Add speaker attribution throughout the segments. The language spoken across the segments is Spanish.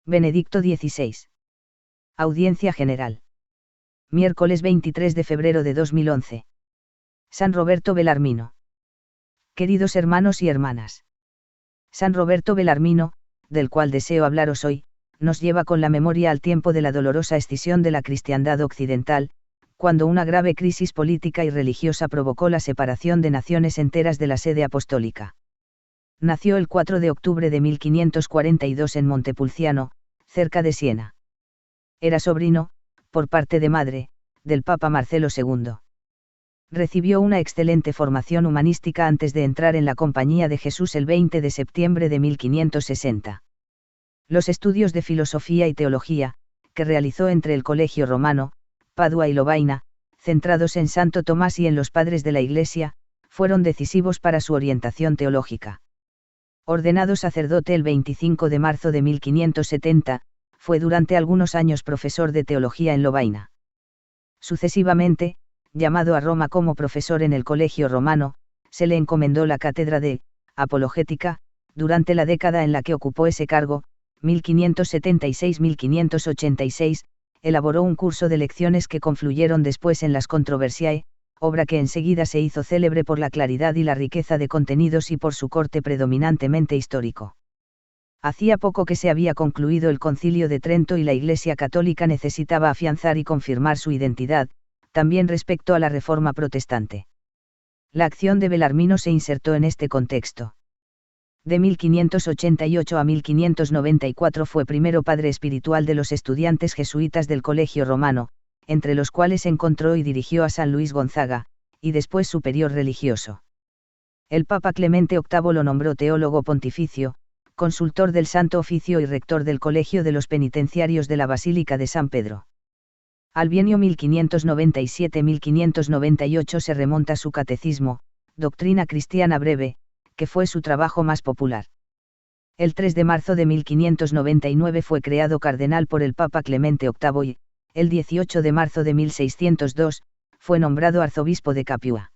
Speaker 1: Benedicto XVI. Audiencia General. Miércoles 23 de febrero de 2011. San Roberto Belarmino. Queridos hermanos y hermanas. San Roberto Belarmino, del cual deseo hablaros hoy, nos lleva con la memoria al tiempo de la dolorosa escisión de la cristiandad occidental, cuando una grave crisis política y religiosa provocó la separación de naciones enteras de la sede apostólica. Nació el 4 de octubre de 1542 en Montepulciano, cerca de Siena. Era sobrino, por parte de madre, del Papa Marcelo II. Recibió una excelente formación humanística antes de entrar en la Compañía de Jesús el 20 de septiembre de 1560. Los estudios de filosofía y teología, que realizó entre el Colegio Romano, Padua y Lovaina, centrados en Santo Tomás y en los padres de la Iglesia, fueron decisivos para su orientación teológica. Ordenado sacerdote el 25 de marzo de 1570, fue durante algunos años profesor de teología en Lovaina. Sucesivamente, llamado a Roma como profesor en el Colegio Romano, se le encomendó la cátedra de apologética, durante la década en la que ocupó ese cargo, 1576-1586, elaboró un curso de lecciones que confluyeron después en las Controversiae, obra que enseguida se hizo célebre por la claridad y la riqueza de contenidos y por su corte predominantemente histórico. Hacía poco que se había concluido el Concilio de Trento y la Iglesia Católica necesitaba afianzar y confirmar su identidad, también respecto a la Reforma protestante. La acción de Belarmino se insertó en este contexto. De 1588 a 1594 fue primero padre espiritual de los estudiantes jesuitas del Colegio Romano, entre los cuales encontró y dirigió a San Luis Gonzaga, y después superior religioso. El Papa Clemente VIII lo nombró teólogo pontificio, consultor del Santo Oficio y rector del Colegio de los Penitenciarios de la Basílica de San Pedro. Al bienio 1597-1598 se remonta su catecismo, Doctrina Cristiana Breve, que fue su trabajo más popular. El 3 de marzo de 1599 fue creado cardenal por el Papa Clemente VIII y, el 18 de marzo de 1602, fue nombrado arzobispo de Capua.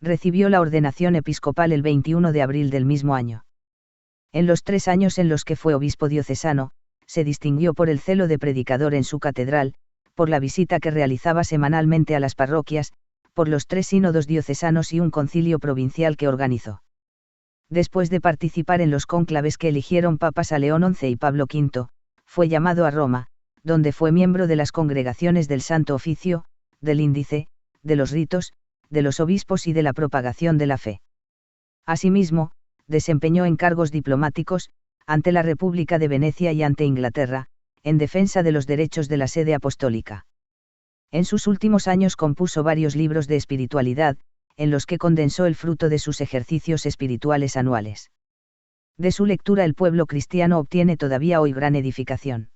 Speaker 1: Recibió la ordenación episcopal el 21 de abril del mismo año. En los 3 años en los que fue obispo diocesano, se distinguió por el celo de predicador en su catedral, por la visita que realizaba semanalmente a las parroquias, por los 3 sínodos diocesanos y un concilio provincial que organizó. Después de participar en los cónclaves que eligieron papas a León XI y Pablo V, fue llamado a Roma, donde fue miembro de las congregaciones del Santo Oficio, del Índice, de los ritos, de los obispos y de la propagación de la fe. Asimismo, desempeñó encargos diplomáticos, ante la República de Venecia y ante Inglaterra, en defensa de los derechos de la sede apostólica. En sus últimos años compuso varios libros de espiritualidad, en los que condensó el fruto de sus ejercicios espirituales anuales. De su lectura el pueblo cristiano obtiene todavía hoy gran edificación.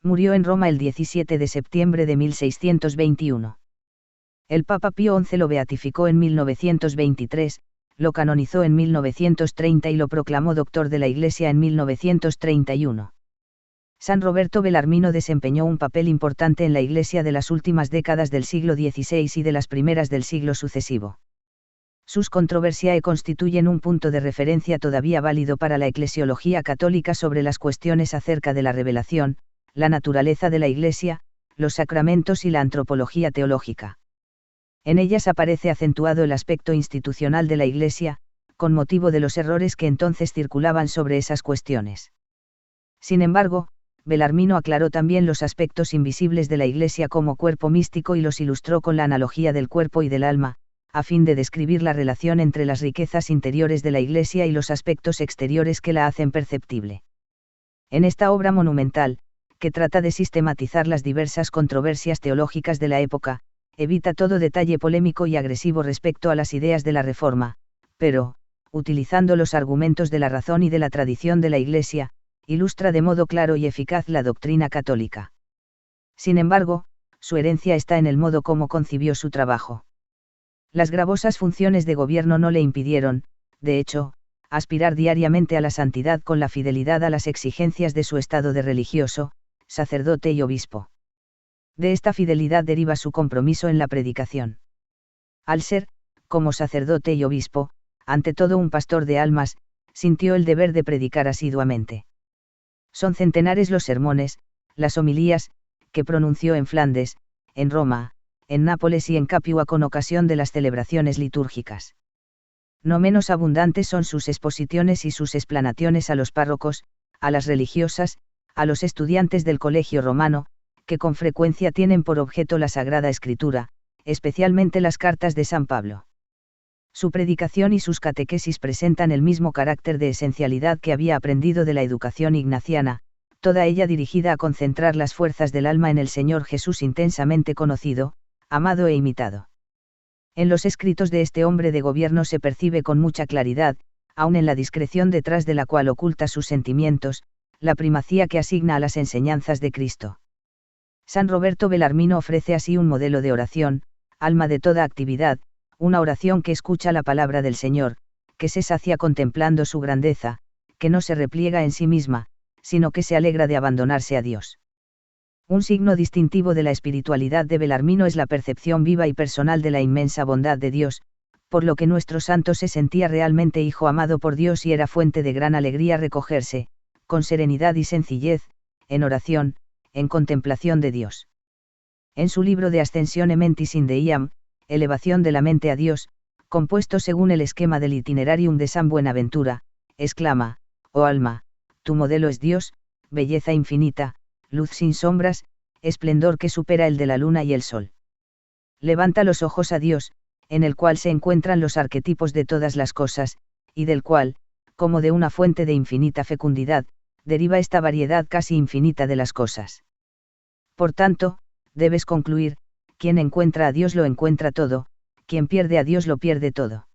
Speaker 1: Murió en Roma el 17 de septiembre de 1621. El Papa Pío XI lo beatificó en 1923, lo canonizó en 1930 y lo proclamó doctor de la Iglesia en 1931. San Roberto Belarmino desempeñó un papel importante en la Iglesia de las últimas décadas del siglo XVI y de las primeras del siglo sucesivo. Sus Controversiae constituyen un punto de referencia todavía válido para la eclesiología católica sobre las cuestiones acerca de la revelación, la naturaleza de la Iglesia, los sacramentos y la antropología teológica. En ellas aparece acentuado el aspecto institucional de la Iglesia, con motivo de los errores que entonces circulaban sobre esas cuestiones. Sin embargo, Belarmino aclaró también los aspectos invisibles de la Iglesia como cuerpo místico y los ilustró con la analogía del cuerpo y del alma, a fin de describir la relación entre las riquezas interiores de la Iglesia y los aspectos exteriores que la hacen perceptible. En esta obra monumental, que trata de sistematizar las diversas controversias teológicas de la época, evita todo detalle polémico y agresivo respecto a las ideas de la Reforma, pero, utilizando los argumentos de la razón y de la tradición de la Iglesia, ilustra de modo claro y eficaz la doctrina católica. Sin embargo, su herencia está en el modo como concibió su trabajo. Las gravosas funciones de gobierno no le impidieron, de hecho, aspirar diariamente a la santidad con la fidelidad a las exigencias de su estado de religioso, sacerdote y obispo. De esta fidelidad deriva su compromiso en la predicación. Al ser, como sacerdote y obispo, ante todo un pastor de almas, sintió el deber de predicar asiduamente. Son centenares los sermones, las homilías, que pronunció en Flandes, en Roma, en Nápoles y en Capua con ocasión de las celebraciones litúrgicas. No menos abundantes son sus exposiciones y sus explanaciones a los párrocos, a las religiosas, a los estudiantes del Colegio Romano, que con frecuencia tienen por objeto la Sagrada Escritura, especialmente las cartas de San Pablo. Su predicación y sus catequesis presentan el mismo carácter de esencialidad que había aprendido de la educación ignaciana, toda ella dirigida a concentrar las fuerzas del alma en el Señor Jesús intensamente conocido, amado e imitado. En los escritos de este hombre de gobierno se percibe con mucha claridad, aun en la discreción detrás de la cual oculta sus sentimientos, la primacía que asigna a las enseñanzas de Cristo. San Roberto Belarmino ofrece así un modelo de oración, alma de toda actividad, una oración que escucha la palabra del Señor, que se sacia contemplando su grandeza, que no se repliega en sí misma, sino que se alegra de abandonarse a Dios. Un signo distintivo de la espiritualidad de Belarmino es la percepción viva y personal de la inmensa bondad de Dios, por lo que nuestro santo se sentía realmente hijo amado por Dios y era fuente de gran alegría recogerse, con serenidad y sencillez, en oración, en contemplación de Dios. En su libro de Ascensione Mentis in Deiam, Elevación de la mente a Dios, compuesto según el esquema del Itinerarium de San Buenaventura, exclama: oh alma, tu modelo es Dios, belleza infinita, luz sin sombras, esplendor que supera el de la luna y el sol. Levanta los ojos a Dios, en el cual se encuentran los arquetipos de todas las cosas, y del cual, como de una fuente de infinita fecundidad, deriva esta variedad casi infinita de las cosas. Por tanto, debes concluir: quien encuentra a Dios lo encuentra todo, quien pierde a Dios lo pierde todo.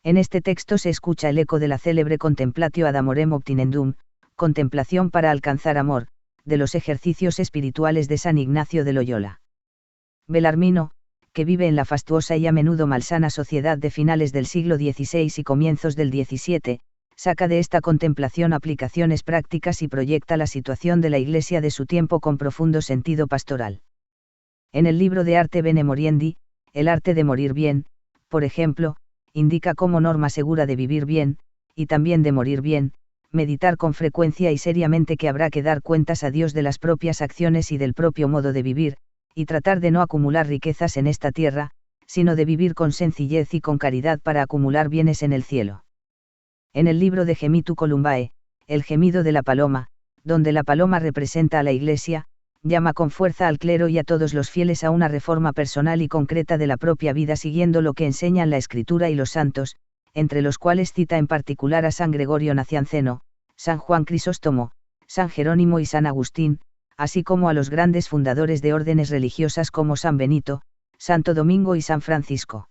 Speaker 1: En este texto se escucha el eco de la célebre Contemplatio ad amorem obtinendum, contemplación para alcanzar amor, de los ejercicios espirituales de San Ignacio de Loyola. Belarmino, que vive en la fastuosa y a menudo malsana sociedad de finales del siglo XVI y comienzos del XVII, saca de esta contemplación aplicaciones prácticas y proyecta la situación de la Iglesia de su tiempo con profundo sentido pastoral. En el libro de Arte Bene Moriendi, el arte de morir bien, por ejemplo, indica como norma segura de vivir bien, y también de morir bien, meditar con frecuencia y seriamente que habrá que dar cuentas a Dios de las propias acciones y del propio modo de vivir, y tratar de no acumular riquezas en esta tierra, sino de vivir con sencillez y con caridad para acumular bienes en el cielo. En el libro de Gemitu Columbae, el gemido de la paloma, donde la paloma representa a la Iglesia, llama con fuerza al clero y a todos los fieles a una reforma personal y concreta de la propia vida siguiendo lo que enseñan la Escritura y los santos, entre los cuales cita en particular a San Gregorio Nacianceno, San Juan Crisóstomo, San Jerónimo y San Agustín, así como a los grandes fundadores de órdenes religiosas como San Benito, Santo Domingo y San Francisco.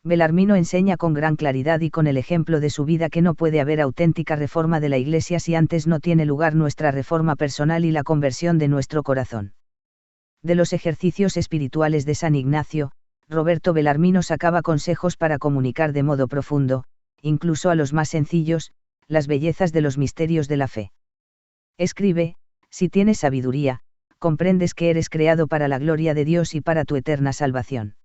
Speaker 1: Belarmino enseña con gran claridad y con el ejemplo de su vida que no puede haber auténtica reforma de la Iglesia si antes no tiene lugar nuestra reforma personal y la conversión de nuestro corazón. De los ejercicios espirituales de San Ignacio, Roberto Belarmino sacaba consejos para comunicar de modo profundo, incluso a los más sencillos, las bellezas de los misterios de la fe. Escribe: si tienes sabiduría, comprendes que eres creado para la gloria de Dios y para tu eterna salvación.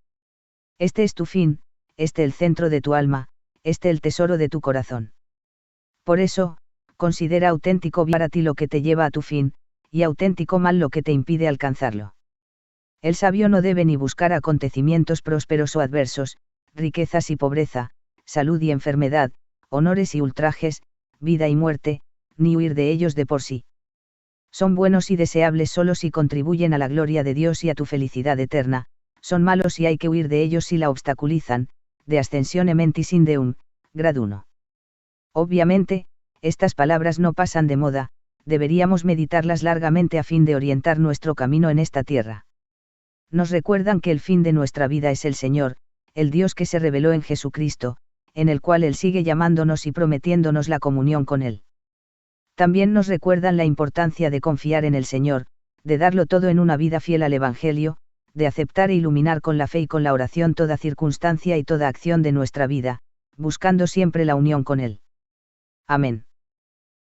Speaker 1: Este es tu fin, este el centro de tu alma, este el tesoro de tu corazón. Por eso, considera auténtico bien para ti lo que te lleva a tu fin, y auténtico mal lo que te impide alcanzarlo. El sabio no debe ni buscar acontecimientos prósperos o adversos, riquezas y pobreza, salud y enfermedad, honores y ultrajes, vida y muerte, ni huir de ellos de por sí. Son buenos y deseables solo si contribuyen a la gloria de Dios y a tu felicidad eterna, son malos y hay que huir de ellos si la obstaculizan. De Ascensione Mentis in Deum, grado 1. Obviamente, estas palabras no pasan de moda, deberíamos meditarlas largamente a fin de orientar nuestro camino en esta tierra. Nos recuerdan que el fin de nuestra vida es el Señor, el Dios que se reveló en Jesucristo, en el cual Él sigue llamándonos y prometiéndonos la comunión con Él. También nos recuerdan la importancia de confiar en el Señor, de darlo todo en una vida fiel al Evangelio, de aceptar e iluminar con la fe y con la oración toda circunstancia y toda acción de nuestra vida, buscando siempre la unión con Él. Amén.